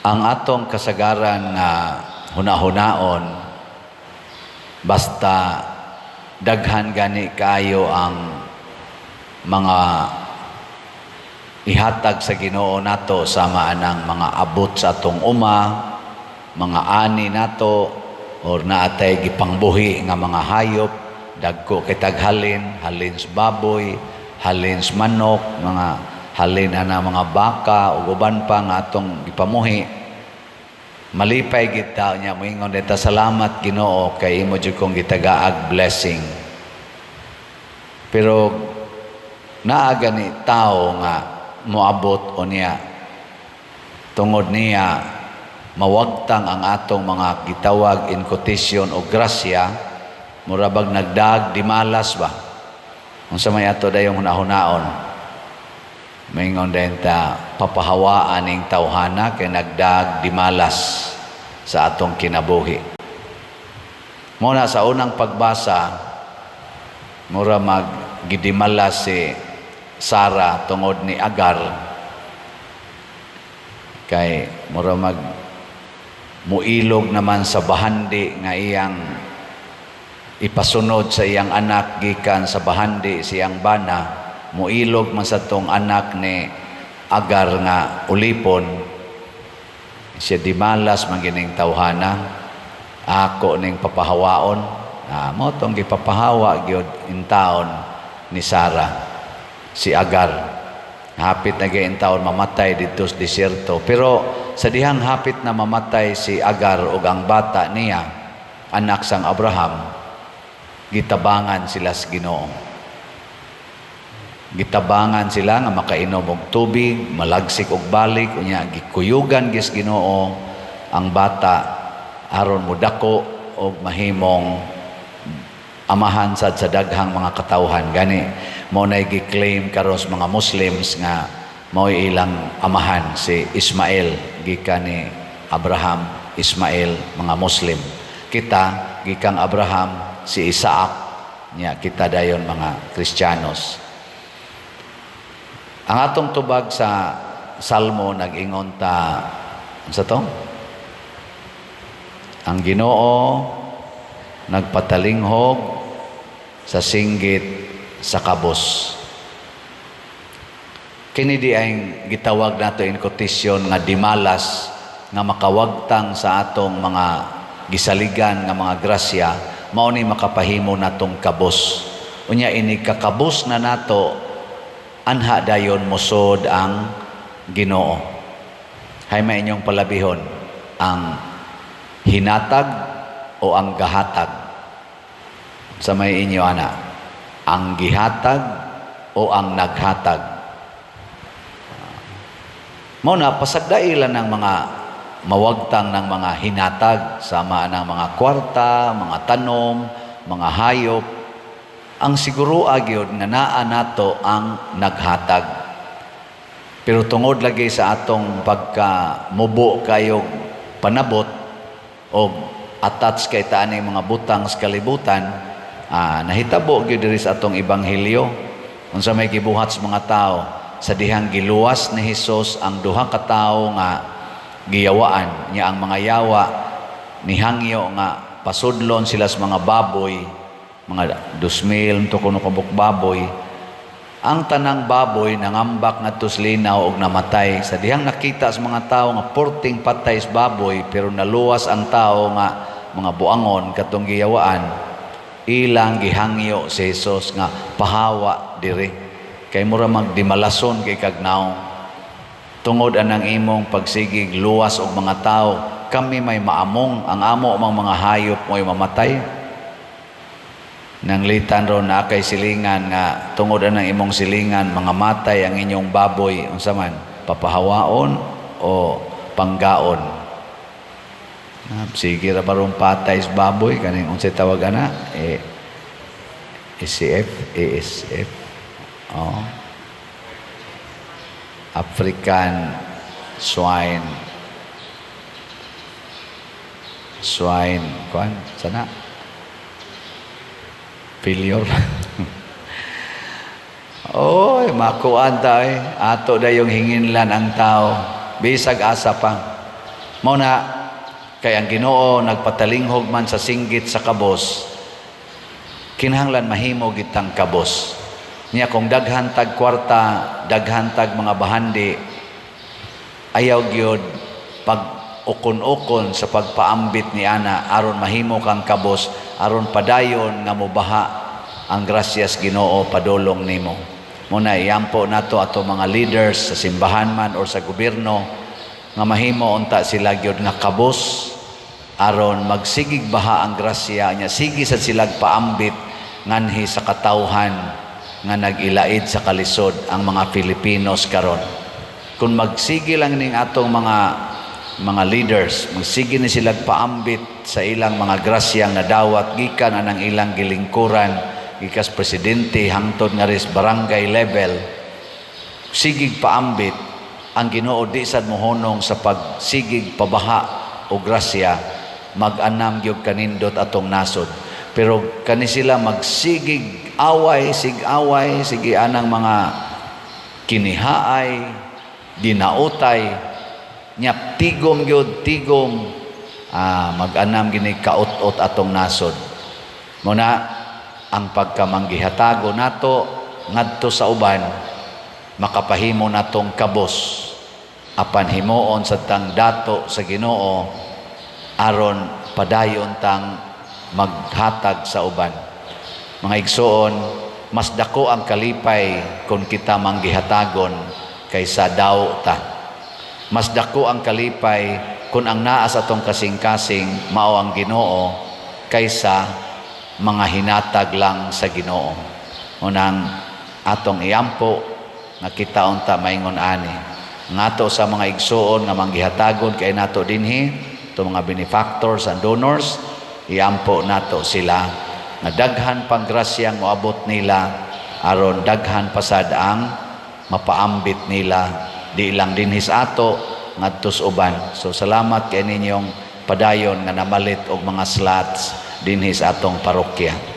ang atong kasagaran nga hunahunaon basta daghan gani kayo ang mga ihatag sa Ginoo nato sama anang mga abot sa atong uma, mga ani nato or naatay gipangbuhi nga mga hayop, dagko kay taghalin, halin sa baboy, halin sa manok, mga halin ana mga baka ug uban pa nga atong gipamuhi. Malipay gid ta nya moingon deta salamat Ginoo kay imo jud kong gitagaag blessing. Pero naa gani tao nga moabot o niya tungod niya mawagtang ang atong mga gitawag in quotation o grasya murabag nagdag di malas ba unsa may ato dayong hunahunaon maingon din ta papahawaan ning tawhana kay nagdag di malas sa atong kinabuhi. Muna sa unang pagbasa mura maggidimalas si Sara tungod ni Agar kay mura muilog naman sa bahandi nga iyang ipasunod sa iyang anak gikan sa bahandi siyang bana muilog man sa tong anak ni Agar nga ulipon siya dimalas magining tawhana ako ning papahawaon mo tong gipapahawa gyud in taon ni Sara si Agar. Hapit na gayon taon mamatay dito sa desierto. Pero sa dihang hapit na mamatay si Agar o ang bata niya, anak sang Abraham, gitabangan sila sa Ginoo. Gitabangan sila nga makainom og tubig, malagsik og balik, unya gikuyugan gis Ginoo ang bata aron mudako og mahimong amahan sad sa daghang mga katawhan gani mo na gi-claim karon sa mga Muslims nga mao ilang amahan si Ismael gikan ni Abraham, Ismael mga Muslim. Kita gikang Abraham si Isaac nya kita dayon mga Kristiyanos. Ang atong tubag sa Salmo nag-ingon ta sa to ang Ginoo nagpatalinghog sa singgit sa kabos. Kini di ay gitawag nato in quotation nga dimalas nga makawagtang sa atong mga gisaligan nga mga grasya mao ni makapahimo natong kabos. Unya ini kakabos na nato anha dayon mosod ang Ginoo. Hay may inyong palabihon ang hinatag o ang gahatag sa may inyo ana ang gihatag o ang naghatag mao na pasagdailan ng mga mawagtang ng mga hinatag sama ng mga kwarta, mga tanom, mga hayop ang siguro agyod nga naa nato ang naghatag pero tungod lagi sa atong pagkamubo kayog panabot o attach kay taani mga butang sa kalibutan nahitabo gyud diri sa atong ebanghelyo unsa may gibuhat sa mga tao sa dihang giluwas ni Hesus ang duha ka tawo nga giyawaan niya ang mga yawa nihangyo nga pasudlon sila sa mga baboy mga 2,000 to kuno kabuk baboy ang tanang baboy nangambak ngadto sa linaw og namatay sa dihang nakita sa mga tao nga porting patay sa baboy pero naluwas ang tao nga mga buangon katong giyawaan ilang gihangyo si Jesus nga pahawa diri kay mura magdimalason kay kagnaw tungod anang imong pagsigig luwas og mga tao kami may maamong ang amo mang mga hayop mo'y mamatay nang litan ron na kay silingan nga tungod anang imong silingan mga matay ang inyong baboy unsa man papahawaon o panggaon. Sige ra baron patay sa baboy kaning unsay tawag ana ASF African swine kuan sana failure. Oy, makuan ta ato dayong hinginlan ang tao bisag asa pa Mao na kay ang Ginoo nagpatalinghog man sa singgit sa kabos, kinahanglan mahimo gitang kabos. Niya kung daghan tag kwarta, daghan tag mga bahandi, ayaw gyud pag ukon-ukon sa pagpaambit ni ana aron mahimo kang kabos, aron padayon nga mobaha ang grasyas Ginoo padulong nimo. Muna iyampo nato ato mga leaders sa simbahan man or sa gobyerno nga mahimo unta sila gyud nga kabos aron magsigig baha ang grasya niya, sige sa silag paambit nganhi sa katawhan nga nagilaid sa kalisod ang mga Filipinos karon. Kung magsige lang ning atong mga leaders, magsige ni sila paambit sa ilang mga grasyang nadawat gikan anang ilang gilingkuran, gikas presidente hangtod nga ris barangay level, sigig paambit, ang Ginoo di sad mohonong sa pagsigig pabaha o grasya, mag-anam gyud kanindot atong nasod. Pero kani sila magsigig away, sig-away, sige anang mga kinihaay, dinautay, nya tigom gyud tigom, mag-anam gini kaot-ot atong nasod. Muna ang pagkamanggihatago nato ngadto sa uban, makapahimo natong kabos apan himuon sa tang dato sa Ginoo aron padayon tang maghatag sa uban. Mga igsoon, mas dako ang kalipay kung kita manggihatagon kaysa daw ta. Mas dako ang kalipay kung ang naa sa atong kasing-kasing mao ang Ginoo kaysa mga hinatag lang sa Ginoo. Unang atong iyampo nga kita unta maingon ani ngato sa mga igsoon nga manggihatagon kay nato dinhi, itong mga benefactors and donors, iyampo nato sila nga daghan pang grasyang moabot nila aron daghan pasad ang mapaambit nila di lang dinhis ato ngadto sa uban. So salamat kay ninyong padayon nga namalit og mga slots dinhis atong parokya.